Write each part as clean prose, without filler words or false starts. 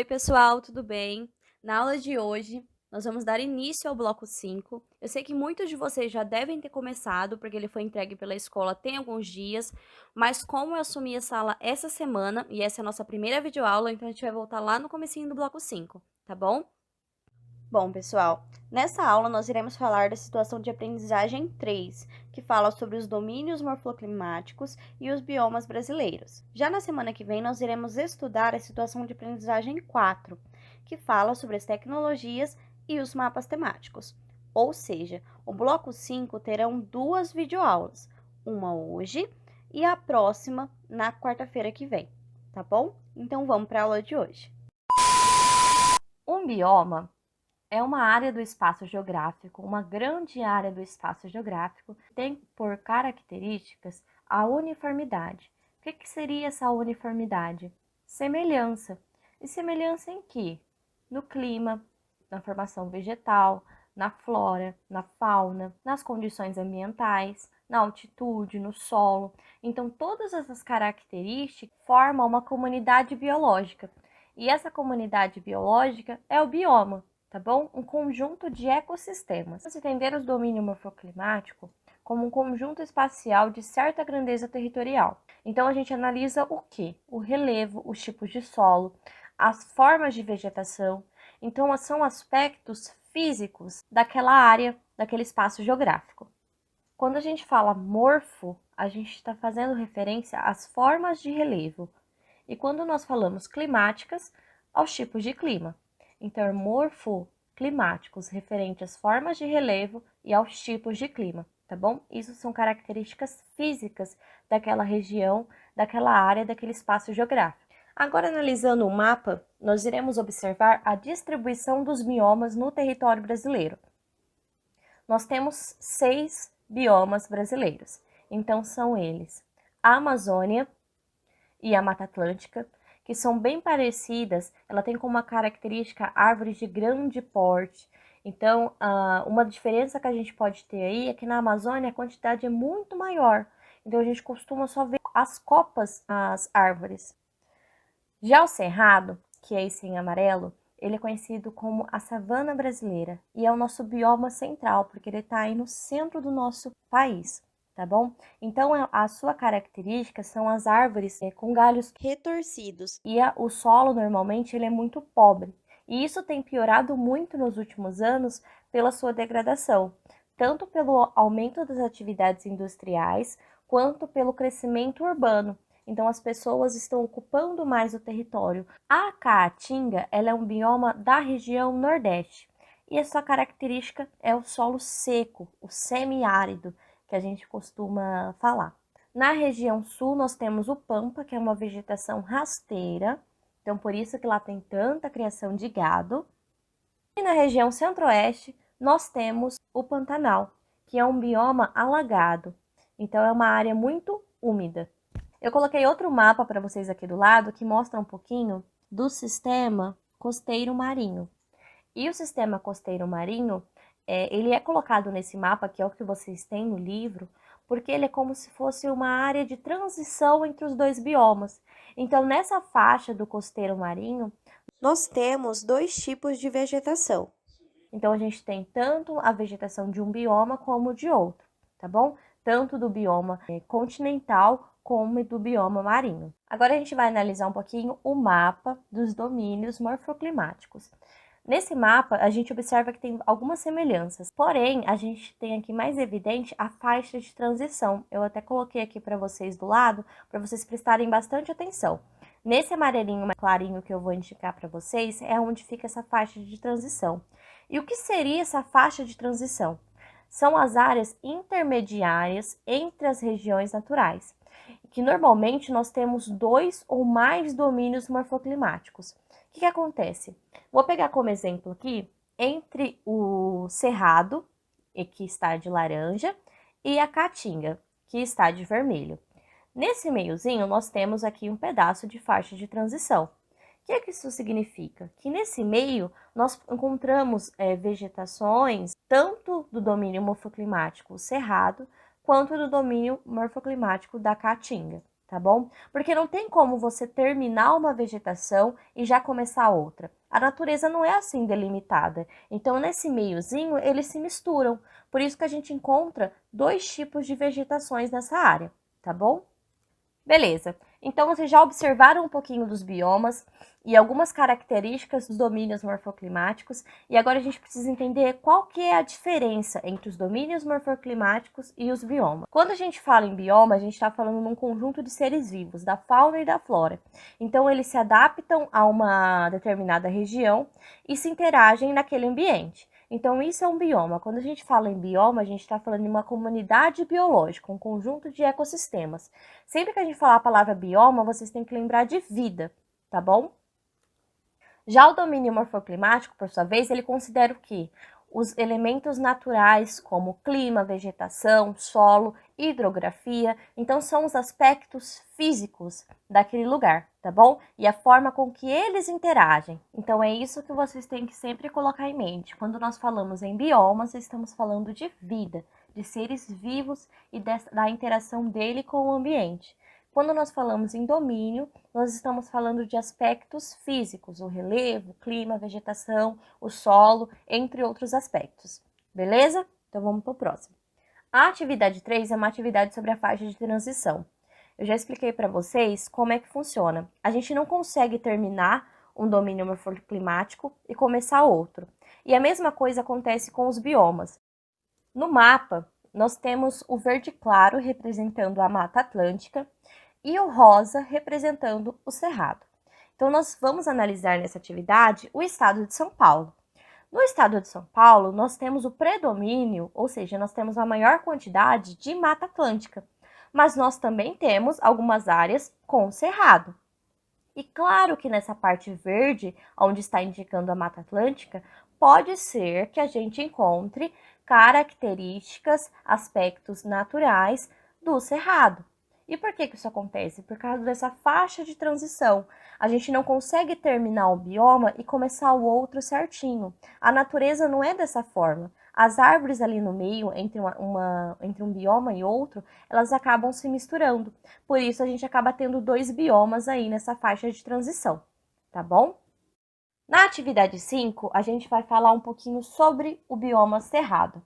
Oi, pessoal, tudo bem? Na aula de hoje, nós vamos dar início ao bloco 5. Eu sei que muitos de vocês já devem ter começado, porque ele foi entregue pela escola tem alguns dias, mas como eu assumi a sala essa semana, e essa é a nossa primeira videoaula, então a gente vai voltar lá no comecinho do bloco 5, tá bom? Bom, pessoal, nessa aula nós iremos falar da situação de aprendizagem 3, que fala sobre os domínios morfoclimáticos e os biomas brasileiros. Já na semana que vem nós iremos estudar a situação de aprendizagem 4, que fala sobre as tecnologias e os mapas temáticos. Ou seja, o bloco 5 terão duas videoaulas, uma hoje e a próxima na quarta-feira que vem, tá bom? Então vamos para a aula de hoje. Um bioma é uma área do espaço geográfico, uma grande área do espaço geográfico, que tem por características a uniformidade. O que seria essa uniformidade? Semelhança. E semelhança em quê? No clima, na formação vegetal, na flora, na fauna, nas condições ambientais, na altitude, no solo. Então, todas essas características formam uma comunidade biológica. E essa comunidade biológica é o bioma, tá bom? Um conjunto de ecossistemas. Vamos entender o domínio morfoclimático como um conjunto espacial de certa grandeza territorial. Então, a gente analisa o quê? O relevo, os tipos de solo, as formas de vegetação. Então, são aspectos físicos daquela área, daquele espaço geográfico. Quando a gente fala morfo, a gente está fazendo referência às formas de relevo. E quando nós falamos climáticas, aos tipos de clima. Então, morfoclimáticos, referente às formas de relevo e aos tipos de clima, tá bom? Isso são características físicas daquela região, daquela área, daquele espaço geográfico. Agora, analisando o mapa, nós iremos observar a distribuição dos biomas no território brasileiro. Nós temos 6 biomas brasileiros. Então, são eles: a Amazônia e a Mata Atlântica, que são bem parecidas. Ela tem como uma característica árvores de grande porte. Então, uma diferença que a gente pode ter aí é que na Amazônia a quantidade é muito maior. Então, a gente costuma só ver as copas das árvores. Já o Cerrado, que é esse em amarelo, ele é conhecido como a savana brasileira e é o nosso bioma central, porque ele está aí no centro do nosso país, tá bom? Então, a sua característica são as árvores com galhos retorcidos e o solo, normalmente, ele é muito pobre. E isso tem piorado muito nos últimos anos pela sua degradação, tanto pelo aumento das atividades industriais, quanto pelo crescimento urbano. Então, as pessoas estão ocupando mais o território. A caatinga, ela é um bioma da região Nordeste. E a sua característica é o solo seco, o semiárido, que a gente costuma falar. Na região Sul, nós temos o Pampa, que é uma vegetação rasteira. Então, por isso que lá tem tanta criação de gado. E na região Centro-Oeste, nós temos o Pantanal, que é um bioma alagado. Então, é uma área muito úmida. Eu coloquei outro mapa para vocês aqui do lado que mostra um pouquinho do sistema costeiro marinho. E o sistema costeiro marinho, ele é colocado nesse mapa, que é o que vocês têm no livro, porque ele é como se fosse uma área de transição entre os dois biomas. Então, nessa faixa do costeiro marinho, nós temos dois tipos de vegetação. Então, a gente tem tanto a vegetação de um bioma como de outro, tá bom? Tanto do bioma continental como do bioma marinho. Agora a gente vai analisar um pouquinho o mapa dos domínios morfoclimáticos. Nesse mapa, a gente observa que tem algumas semelhanças, porém, a gente tem aqui mais evidente a faixa de transição. Eu até coloquei aqui para vocês do lado, para vocês prestarem bastante atenção. Nesse amarelinho mais clarinho que eu vou indicar para vocês, é onde fica essa faixa de transição. E o que seria essa faixa de transição? São as áreas intermediárias entre as regiões naturais, que normalmente nós temos 2 ou mais domínios morfoclimáticos. O que acontece? Vou pegar como exemplo aqui, entre o Cerrado, que está de laranja, e a Caatinga, que está de vermelho. Nesse meiozinho, nós temos aqui um pedaço de faixa de transição. O que isso significa? Que nesse meio nós encontramos vegetações tanto do domínio morfoclimático cerrado quanto do domínio morfoclimático da caatinga, tá bom? Porque não tem como você terminar uma vegetação e já começar outra. A natureza não é assim delimitada. Então, nesse meiozinho, eles se misturam. Por isso que a gente encontra dois tipos de vegetações nessa área, tá bom? Beleza. Então, vocês já observaram um pouquinho dos biomas e algumas características dos domínios morfoclimáticos, e agora a gente precisa entender qual que é a diferença entre os domínios morfoclimáticos e os biomas. Quando a gente fala em bioma, a gente está falando num conjunto de seres vivos, da fauna e da flora. Então, eles se adaptam a uma determinada região e se interagem naquele ambiente. Então, isso é um bioma. Quando a gente fala em bioma, a gente está falando de uma comunidade biológica, um conjunto de ecossistemas. Sempre que a gente falar a palavra bioma, vocês têm que lembrar de vida, tá bom? Já o domínio morfoclimático, por sua vez, ele considera o quê? Os elementos naturais, como clima, vegetação, solo, hidrografia. Então, são os aspectos físicos daquele lugar, tá bom? E a forma com que eles interagem. Então, é isso que vocês têm que sempre colocar em mente. Quando nós falamos em biomas, estamos falando de vida, de seres vivos e da interação dele com o ambiente. Quando nós falamos em domínio, nós estamos falando de aspectos físicos, o relevo, o clima, a vegetação, o solo, entre outros aspectos. Beleza? Então vamos para o próximo. A atividade 3 é uma atividade sobre a faixa de transição. Eu já expliquei para vocês como é que funciona. A gente não consegue terminar um domínio morfoclimático e começar outro. E a mesma coisa acontece com os biomas. No mapa, nós temos o verde claro representando a Mata Atlântica e o rosa representando o Cerrado. Então, nós vamos analisar nessa atividade o estado de São Paulo. No estado de São Paulo, nós temos o predomínio, ou seja, nós temos a maior quantidade de Mata Atlântica, mas nós também temos algumas áreas com Cerrado. E claro que nessa parte verde, onde está indicando a Mata Atlântica, pode ser que a gente encontre características, aspectos naturais do Cerrado. E por que isso acontece? Por causa dessa faixa de transição. A gente não consegue terminar o bioma e começar o outro certinho. A natureza não é dessa forma. As árvores ali no meio, entre um bioma e outro, elas acabam se misturando. Por isso, a gente acaba tendo dois biomas aí nessa faixa de transição, tá bom? Na atividade 5, a gente vai falar um pouquinho sobre o bioma cerrado.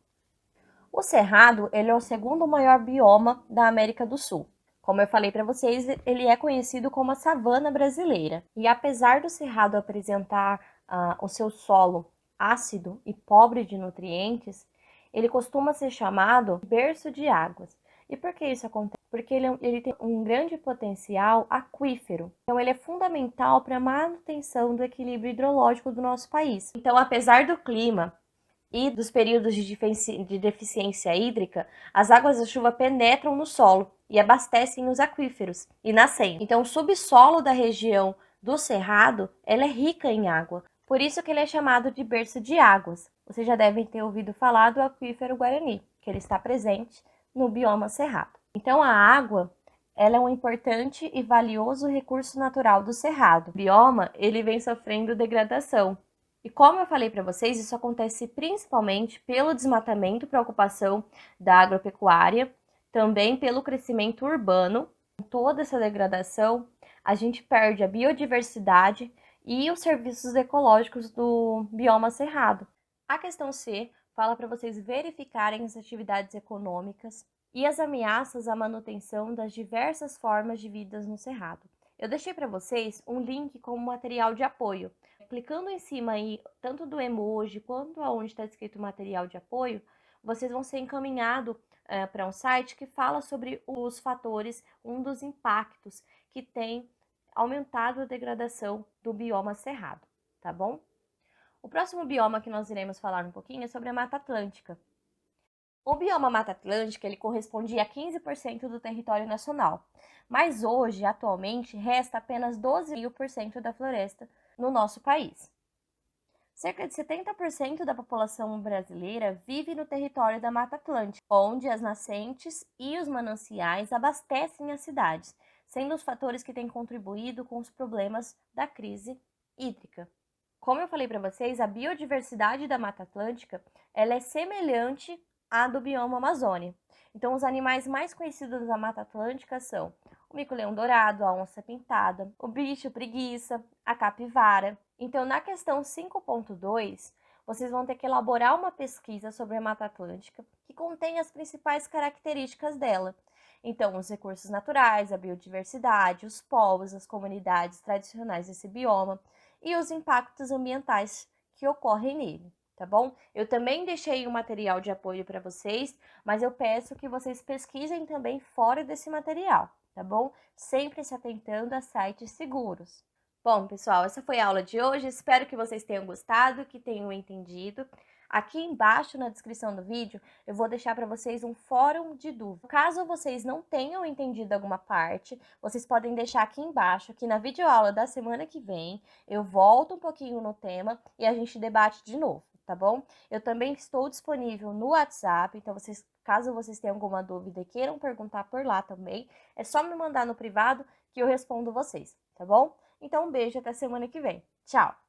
O cerrado, ele é o segundo maior bioma da América do Sul. Como eu falei para vocês, ele é conhecido como a savana brasileira. E apesar do cerrado apresentar o seu solo ácido e pobre de nutrientes, ele costuma ser chamado berço de águas. E por que isso acontece? Porque ele tem um grande potencial aquífero. Então, ele é fundamental para a manutenção do equilíbrio hidrológico do nosso país. Então, apesar do clima e dos períodos de deficiência hídrica, as águas da chuva penetram no solo e abastecem os aquíferos e nascentes. Então, o subsolo da região do Cerrado, ela é rica em água. Por isso que ele é chamado de berço de águas. Vocês já devem ter ouvido falar do aquífero Guarani, que ele está presente no bioma Cerrado. Então, a água, ela é um importante e valioso recurso natural do Cerrado. O bioma, ele vem sofrendo degradação. E como eu falei para vocês, isso acontece principalmente pelo desmatamento para ocupação da agropecuária, também pelo crescimento urbano. Com toda essa degradação, a gente perde a biodiversidade e os serviços ecológicos do bioma cerrado. A questão C fala para vocês verificarem as atividades econômicas e as ameaças à manutenção das diversas formas de vida no cerrado. Eu deixei para vocês um link com material de apoio. Clicando em cima aí, tanto do emoji quanto aonde está escrito material de apoio, vocês vão ser encaminhados para um site que fala sobre os fatores, um dos impactos que tem aumentado a degradação do bioma cerrado, tá bom? O próximo bioma que nós iremos falar um pouquinho é sobre a Mata Atlântica. O bioma Mata Atlântica, ele correspondia a 15% do território nacional, mas hoje, atualmente, resta apenas 12,5% da floresta no nosso país. Cerca de 70% da população brasileira vive no território da Mata Atlântica, onde as nascentes e os mananciais abastecem as cidades, sendo os fatores que têm contribuído com os problemas da crise hídrica. Como eu falei para vocês, a biodiversidade da Mata Atlântica ela é semelhante à do bioma Amazônia. Então, os animais mais conhecidos da Mata Atlântica são o mico-leão dourado, a onça pintada, o bicho preguiça, a capivara. Então, na questão 5.2, vocês vão ter que elaborar uma pesquisa sobre a Mata Atlântica que contém as principais características dela. Então, os recursos naturais, a biodiversidade, os povos, as comunidades tradicionais desse bioma e os impactos ambientais que ocorrem nele, tá bom? Eu também deixei um material de apoio para vocês, mas eu peço que vocês pesquisem também fora desse material, tá bom? Sempre se atentando a sites seguros. Bom, pessoal, essa foi a aula de hoje. Espero que vocês tenham gostado, que tenham entendido. Aqui embaixo na descrição do vídeo eu vou deixar para vocês um fórum de dúvida. Caso vocês não tenham entendido alguma parte, vocês podem deixar aqui embaixo, aqui na videoaula da semana que vem. Eu volto um pouquinho no tema e a gente debate de novo, tá bom? Eu também estou disponível no WhatsApp, então caso vocês tenham alguma dúvida e queiram perguntar por lá também, é só me mandar no privado que eu respondo vocês, tá bom? Então, um beijo até semana que vem. Tchau!